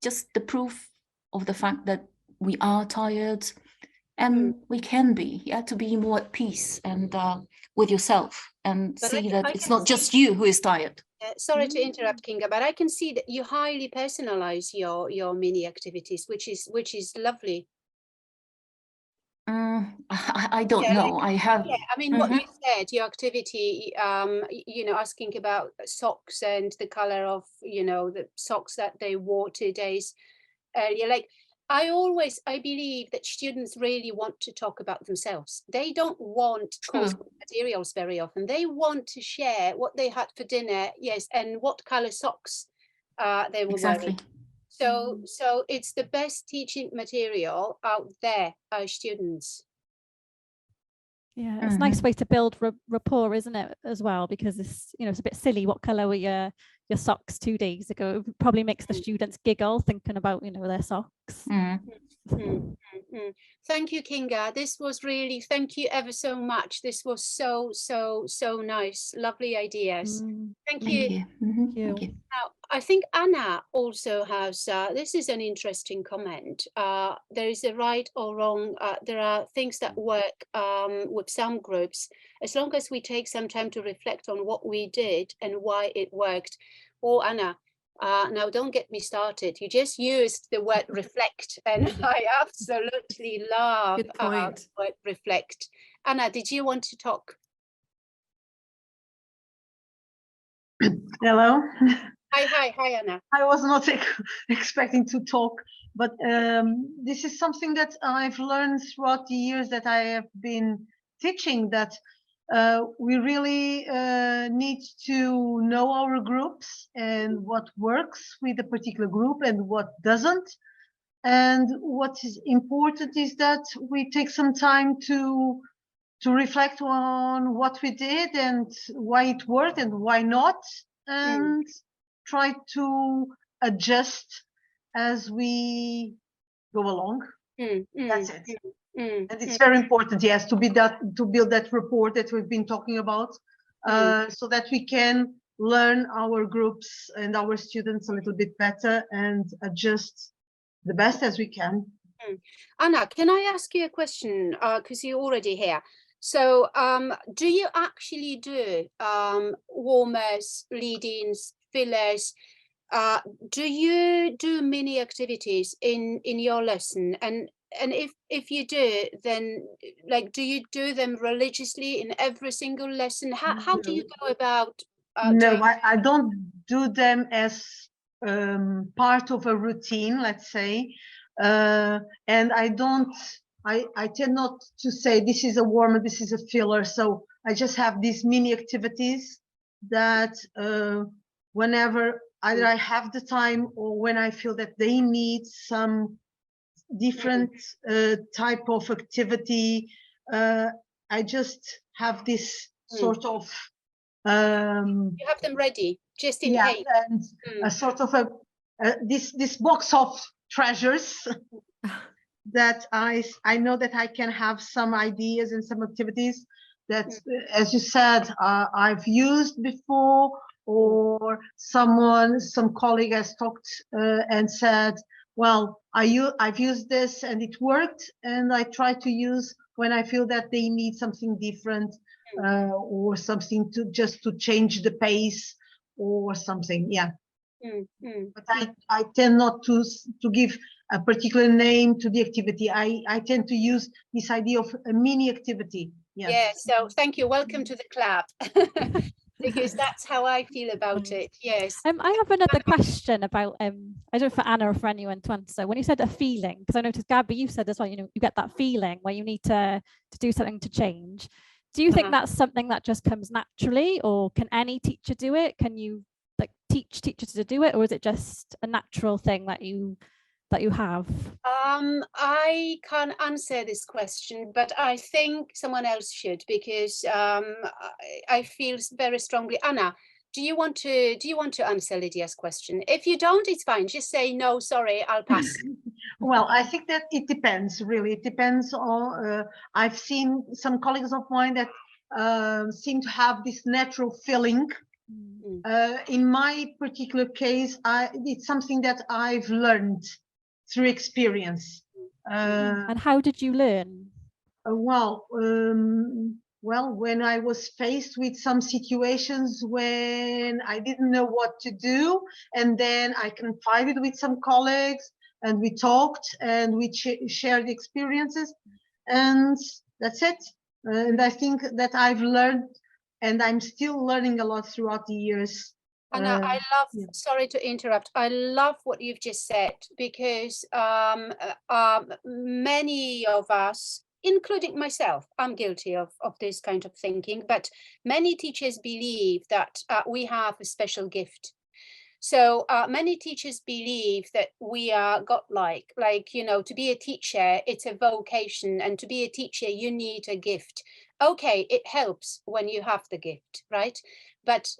Speaker 6: just the proof of the fact that we are tired, and we can be, yeah, to be more at peace and with yourself, and
Speaker 2: But
Speaker 6: see that it's
Speaker 2: can
Speaker 6: not just you who is tired.
Speaker 2: sorry to interrupt, Kinga, but I can see that you highly personalize your mini activities, which is lovely.
Speaker 6: I don't know. I have.
Speaker 2: Yeah, I mean, what you said, your activity, you know, asking about socks and the color of, you know, the socks that they wore 2 days earlier. Like, I believe that students really want to talk about themselves. They don't want course materials very often. They want to share what they had for dinner, yes, and what color socks they were wearing. So it's the best teaching material out there, our students.
Speaker 1: Yeah, it's a nice way to build rapport, isn't it, as well? Because it's, you know, it's a bit silly. What color were your socks 2 days ago? It probably makes the students giggle thinking about, you know, their socks.
Speaker 2: Thank you, Kinga. This was really, thank you ever so much. This was so nice. Lovely ideas. Thank you.
Speaker 6: Thank you.
Speaker 2: Now, I think Anna also has, this is an interesting comment. There is a right or wrong. There are things that work with some groups, as long as we take some time to reflect on what we did and why it worked. Oh, Anna, now don't get me started. You just used the word reflect, and I absolutely love the word reflect. Anna, did you want to talk?
Speaker 7: Hello.
Speaker 2: Hi, Anna.
Speaker 7: I was not expecting to talk, but this is something that I've learned throughout the years that I have been teaching, that we really need to know our groups and what works with a particular group and what doesn't. And what is important is that we take some time to reflect on what we did and why it worked and why not, and try to adjust as we go along. That's it. And it's very important, yes, to build that rapport that we've been talking about, so that we can learn our groups and our students a little bit better and adjust the best as we can.
Speaker 2: Anna, can I ask you a question? Because you're already here. So do you actually do warmers, lead-ins, fillers? Do you do mini activities in your lesson? And if you do, then like, do you do them religiously in every single lesson? How do you go about?
Speaker 7: No, I don't do them as part of a routine, let's say. And I tend not to say this is a warmer, this is a filler. So I just have these mini activities that whenever either I have the time or when I feel that they need some different type of activity, I just have this sort of
Speaker 2: you have them ready just in case.
Speaker 7: And a sort of this box of treasures that I know that I can have some ideas and some activities that, as you said, I've used before, or some colleague has talked and said, well, I've used this and it worked, and I try to use when I feel that they need something different, or something to change the pace or something. Yeah. But I tend not to give a particular name to the activity. I tend to use this idea of a mini activity. Yes.
Speaker 2: Yeah, so thank you. Welcome to the club. Because that's how I feel about it. Yes.
Speaker 1: I have another question about I don't know for Anna or for anyone to answer. When you said a feeling, because I noticed Gabby, you said as well, you know, you get that feeling where you need to do something to change. Do you think that's something that just comes naturally, or can any teacher do it? Can you like teach teachers to do it, or is it just a natural thing that you have?
Speaker 2: I can't answer this question, but I think someone else should, because I feel very strongly. Anna, do you want to answer Lydia's question? If you don't, it's fine. Just say no, sorry, I'll pass.
Speaker 7: Well, I think that it depends, really. It depends on, I've seen some colleagues of mine that seem to have this natural feeling. In my particular case, it's something that I've learned through experience.
Speaker 1: And how did you learn?
Speaker 7: Well, when I was faced with some situations when I didn't know what to do, and then I confided with some colleagues, and we talked and we shared experiences, and that's it. And I think that I've learned, and I'm still learning a lot throughout the years.
Speaker 2: Anna, I love, sorry to interrupt, I love what you've just said, because many of us, including myself, I'm guilty of this kind of thinking, but many teachers believe that we have a special gift. So many teachers believe that we are godlike, like, you know, to be a teacher, it's a vocation, and to be a teacher, you need a gift. Okay, it helps when you have the gift, right? But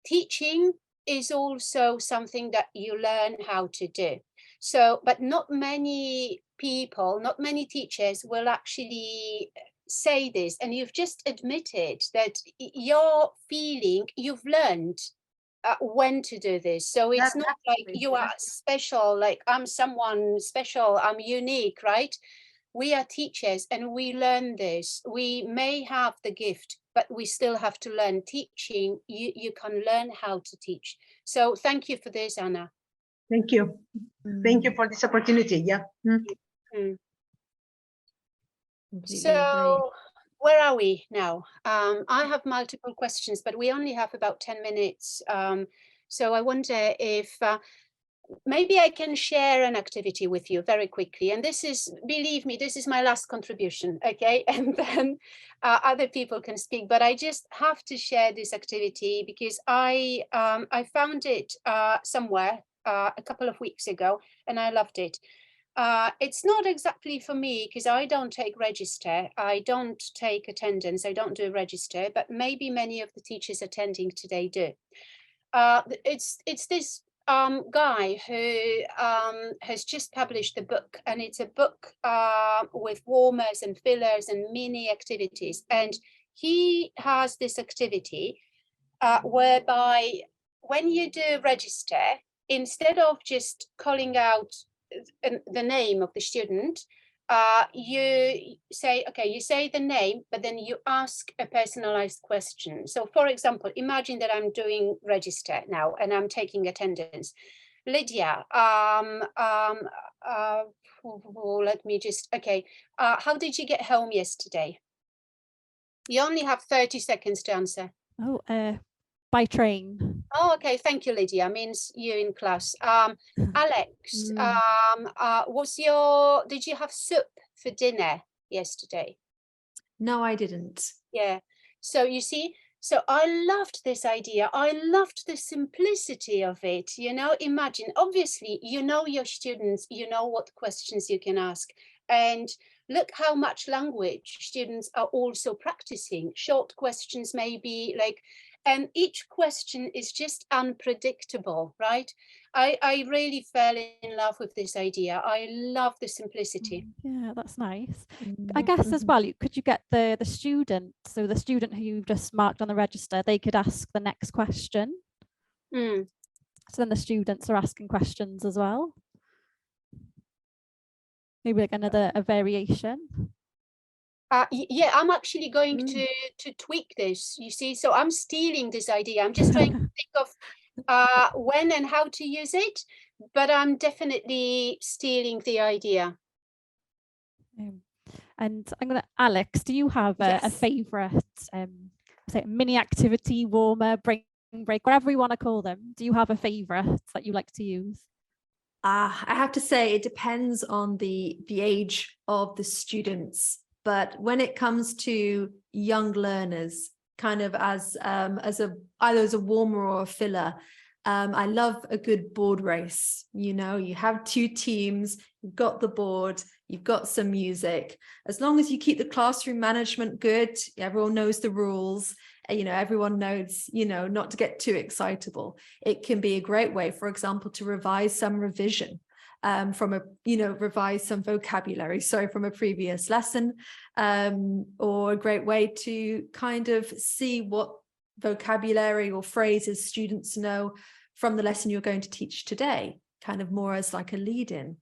Speaker 2: teaching is also something that you learn how to do. So, but not many people, not many teachers will actually say this. And you've just admitted that your feeling, you've learned when to do this. So it's not like you are special, like I'm someone special, I'm unique, right? We are teachers and we learn this. We may have the gift, but we still have to learn. Teaching, you can learn how to teach. So thank you for this, Anna.
Speaker 7: Thank you. Thank you for this opportunity. Yeah.
Speaker 2: So where are we now? I have multiple questions, but we only have about 10 minutes. So I wonder if maybe I can share an activity with you very quickly. And this is, believe me, this is my last contribution, okay? And then other people can speak, but I just have to share this activity because I found it somewhere a couple of weeks ago and I loved it. It's not exactly for me because I don't take register, I don't take attendance, I don't do register, but maybe many of the teachers attending today do. It's this guy who has just published a book, and it's a book with warmers and fillers and mini activities, and he has this activity whereby when you do register, instead of just calling out the name of the student, you say, okay, you say the name, but then you ask a personalized question. So for example, imagine that I'm doing register now and I'm taking attendance. Lydia, let me just, okay, how did you get home yesterday? You only have 30 seconds to answer.
Speaker 1: Oh, by train.
Speaker 2: Oh, okay. Thank you, Lydia. Means you in class. Alex, did you have soup for dinner yesterday?
Speaker 3: No, I didn't.
Speaker 2: Yeah. So you see, so I loved this idea. I loved the simplicity of it. You know, imagine, obviously, you know your students, you know what questions you can ask. And look how much language students are also practicing. Short questions, maybe like, and each question is just unpredictable, right? I really fell in love with this idea. I love the simplicity.
Speaker 1: Yeah, that's nice. I guess as well, could you get the student, so the student who you've just marked on the register, they could ask the next question. So then the students are asking questions as well. Maybe like a variation.
Speaker 2: Yeah, I'm actually going to tweak this, you see, so I'm stealing this idea. I'm just trying to think of when and how to use it, but I'm definitely stealing the idea.
Speaker 1: And I'm gonna, Alex, do you have a
Speaker 3: Yes.
Speaker 1: favourite say mini activity, warmer, brain break, whatever you want to call them? Do you have a favourite that you like to use?
Speaker 3: I have to say it depends on the age of the students, but when it comes to young learners, kind of as a either as a warmer or a filler, I love a good board race. You know, you have two teams, you've got the board, you've got some music. As long as you keep the classroom management good, everyone knows the rules. You know, everyone knows, you know, not to get too excitable. It can be a great way, for example, to revise some revision from a, you know, revise some vocabulary, sorry, from a previous lesson, or a great way to kind of see what vocabulary or phrases students know from the lesson you're going to teach today, kind of more as like a lead-in.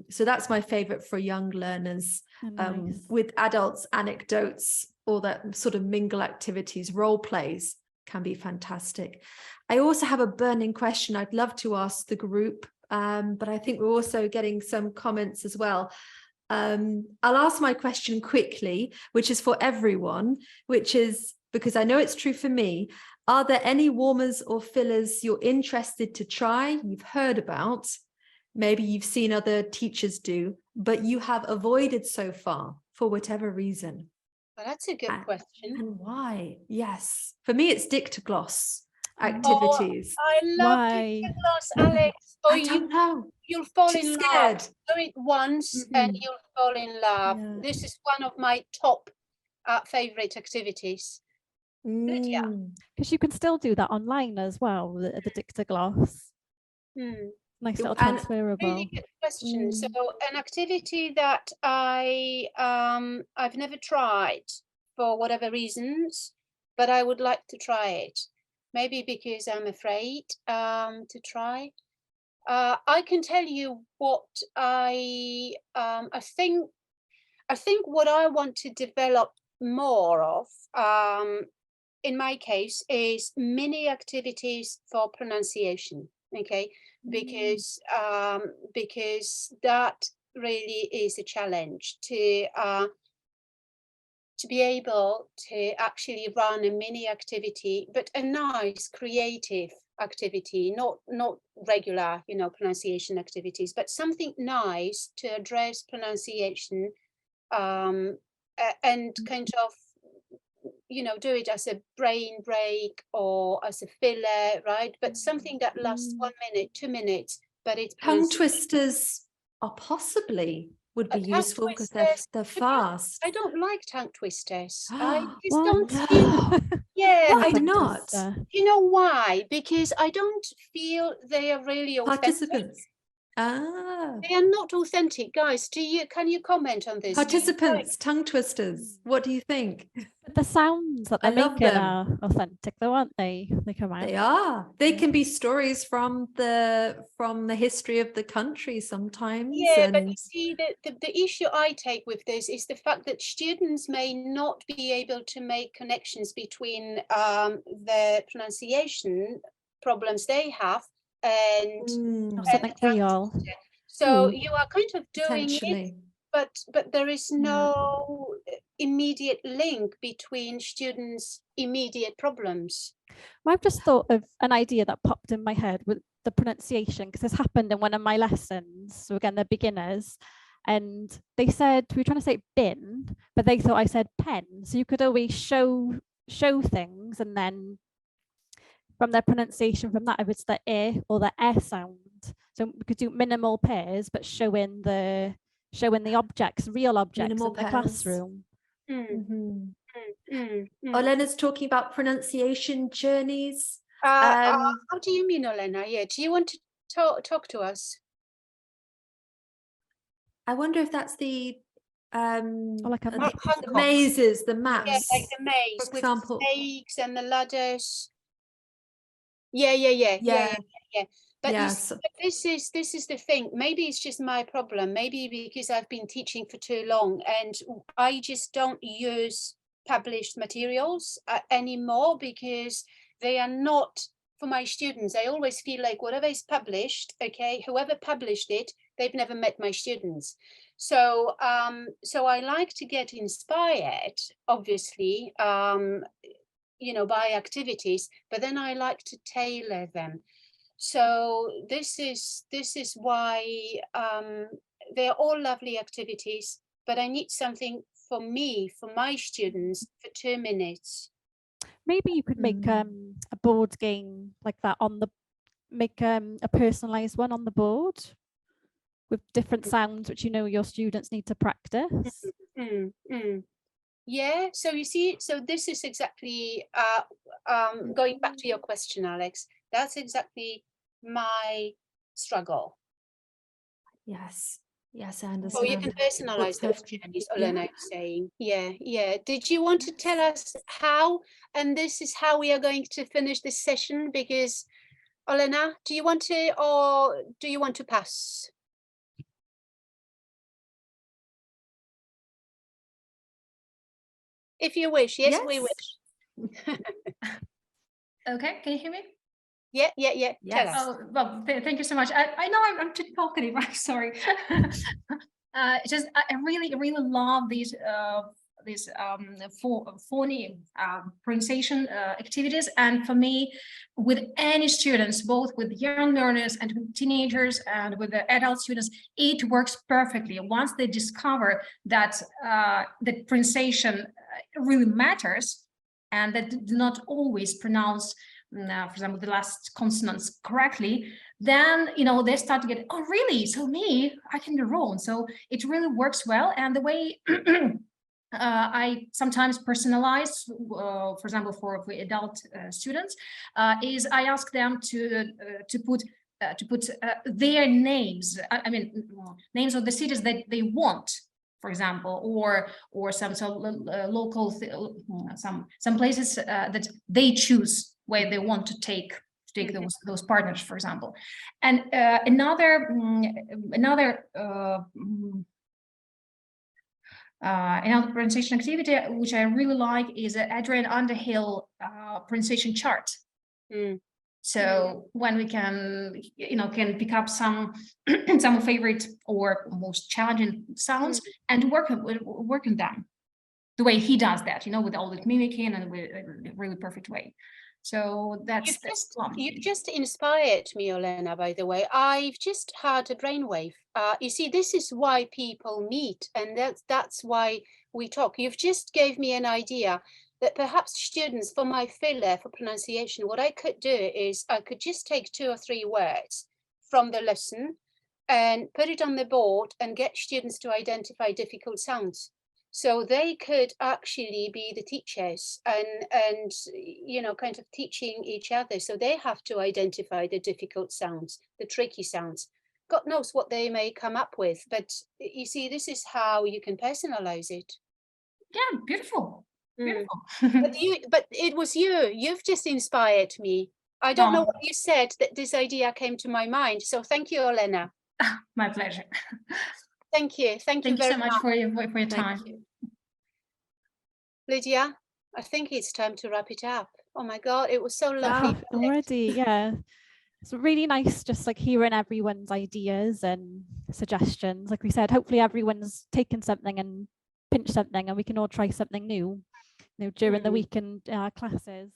Speaker 3: So that's my favorite for young learners.
Speaker 1: Nice.
Speaker 3: With adults, anecdotes, all that sort of mingle activities, role plays can be fantastic. I also have a burning question I'd love to ask the group, but I think we're also getting some comments as well. I'll ask my question quickly, which is for everyone, which is, because I know it's true for me, are there any warmers or fillers you're interested to try, you've heard about, maybe you've seen other teachers do, but you have avoided so far for whatever reason?
Speaker 2: Well, that's a good question.
Speaker 3: And why? Yes. For me, it's dictogloss activities.
Speaker 2: I love
Speaker 1: Why?
Speaker 2: dictogloss, Alex. Oh,
Speaker 3: I don't know.
Speaker 2: you'll fall
Speaker 3: Too
Speaker 2: in
Speaker 3: scared.
Speaker 2: love. Do it once and you'll fall in love.
Speaker 1: Yeah.
Speaker 2: This is one of my top favorite activities. Lydia.
Speaker 1: Because you can still do that online as well, the dictogloss. Nice little
Speaker 3: And
Speaker 1: transferable.
Speaker 2: Really good question. So an activity that I've never tried for whatever reasons, but I would like to try it. Maybe because I'm afraid to try. I can tell you what I think what I want to develop more of in my case is mini activities for pronunciation. Okay, because that really is a challenge to be able to actually run a mini activity, but a nice creative activity, not regular, you know, pronunciation activities, but something nice to address pronunciation and kind of, you know, do it as a brain break or as a filler, right? But something that lasts 1 minute, 2 minutes, but it's
Speaker 3: tongue twisters are possibly would be useful because they're fast.
Speaker 2: I don't like tongue twisters. I just
Speaker 1: What?
Speaker 2: don't feel, yeah,
Speaker 3: Why
Speaker 2: I
Speaker 3: not?
Speaker 2: You know why? Because I don't feel they are really authentic.
Speaker 3: Participants. Ah.
Speaker 2: They are not authentic, guys. Can you comment on this?
Speaker 3: Participants, tongue twisters. What do you think?
Speaker 1: But the sounds that
Speaker 3: I
Speaker 1: they're
Speaker 3: love
Speaker 1: making
Speaker 3: them.
Speaker 1: are authentic though, aren't they? They come out.
Speaker 3: They are. They can be stories from the history of the country sometimes.
Speaker 2: Yeah, but you see, the issue I take with this is the fact that students may not be able to make connections between the pronunciation problems they have and
Speaker 1: Something real.
Speaker 2: So you are kind of doing it,
Speaker 3: Potentially.
Speaker 2: but there is no immediate link between students' immediate problems.
Speaker 1: Well, I've just thought of an idea that popped in my head with the pronunciation, because this happened in one of my lessons. So again, they're beginners. And they said, we were trying to say bin, but they thought I said pen. So you could always show things, and then from their pronunciation from that, if it's the e or the sound. So we could do minimal pairs, but showing the objects, real objects
Speaker 3: Minimal
Speaker 1: in the
Speaker 3: pairs.
Speaker 1: classroom.
Speaker 3: Olena's talking about pronunciation journeys.
Speaker 2: How do you mean, Olena? Yeah, do you want to talk to us?
Speaker 3: I wonder if that's the
Speaker 1: like a map.
Speaker 3: the mazes, the maps.
Speaker 2: Yeah, like the maze
Speaker 3: for
Speaker 2: with
Speaker 3: example.
Speaker 2: the snakes and the ladders. Yeah. But,
Speaker 3: Yes.
Speaker 2: but this is the thing. Maybe it's just my problem. Maybe because I've been teaching for too long and I just don't use published materials anymore because they are not for my students, I always feel like whatever is published, okay, whoever published it, they've never met my students. So so I like to get inspired, obviously, you know, by activities, but then I like to tailor them. So this is why they're all lovely activities, but I need something for me, for my students, for 2 minutes.
Speaker 1: Maybe you could make a board game like that on the, make a personalized one on the board with different sounds which you know your students need to practice.
Speaker 2: Yeah, so you see, so this is exactly going back to your question, Alex, that's exactly my struggle.
Speaker 3: Yes, yes, I understand.
Speaker 2: So you can personalize those journeys, Olena is saying. Yeah. Did you want to tell us how? And this is how we are going to finish this session, because Olena, do you want to, or do you want to pass? If you wish, yes, we wish.
Speaker 5: Okay, can you hear me?
Speaker 2: Yeah.
Speaker 3: Yes.
Speaker 2: Tell us.
Speaker 5: Oh, well, thank you so much. I know I'm too talkative. I'm sorry. Just I really love these phony pronunciation activities, and for me, with any students, both with young learners and with teenagers and with the adult students, it works perfectly once they discover that the pronunciation really matters, and that do not always pronounce, for example, the last consonants correctly. Then, you know, they start to get, oh, really? So me, I can be wrong. So it really works well. And the way I sometimes personalize, for example, for adult students, is I ask them to put their names. I mean, names of the cities that they want, for example, or some local, some places that they choose where they want to take those partners, for example. And another pronunciation activity which I really like is Adrian Underhill pronunciation chart. So when we can, you know, can pick up some some favorite or most challenging sounds and work on them the way he does that, you know, with all the mimicking and with a really perfect way. So
Speaker 2: you've just inspired me, Olena, by the way. I've just had a brainwave. You see, this is why people meet, and that's why we talk. You've just gave me an idea that perhaps students, for my filler for pronunciation, what I could do is I could just take 2 or 3 words from the lesson and put it on the board and get students to identify difficult sounds. So they could actually be the teachers and you know, kind of teaching each other. So they have to identify the difficult sounds, the tricky sounds. God knows what they may come up with, but you see, this is how you can personalize it.
Speaker 5: Yeah, beautiful. Beautiful.
Speaker 2: But it was you've just inspired me. I don't know what you said that this idea came to my mind. So thank you, Olena.
Speaker 5: My pleasure.
Speaker 2: Thank you. Thank you very
Speaker 5: so much for your time.
Speaker 2: Lydia, I think it's time to wrap it up. Oh my God, it was so lovely.
Speaker 1: Already, yeah. It's really nice just like hearing everyone's ideas and suggestions. Like we said, hopefully everyone's taken something and pinched something and we can all try something new, you know, during the week in our classes.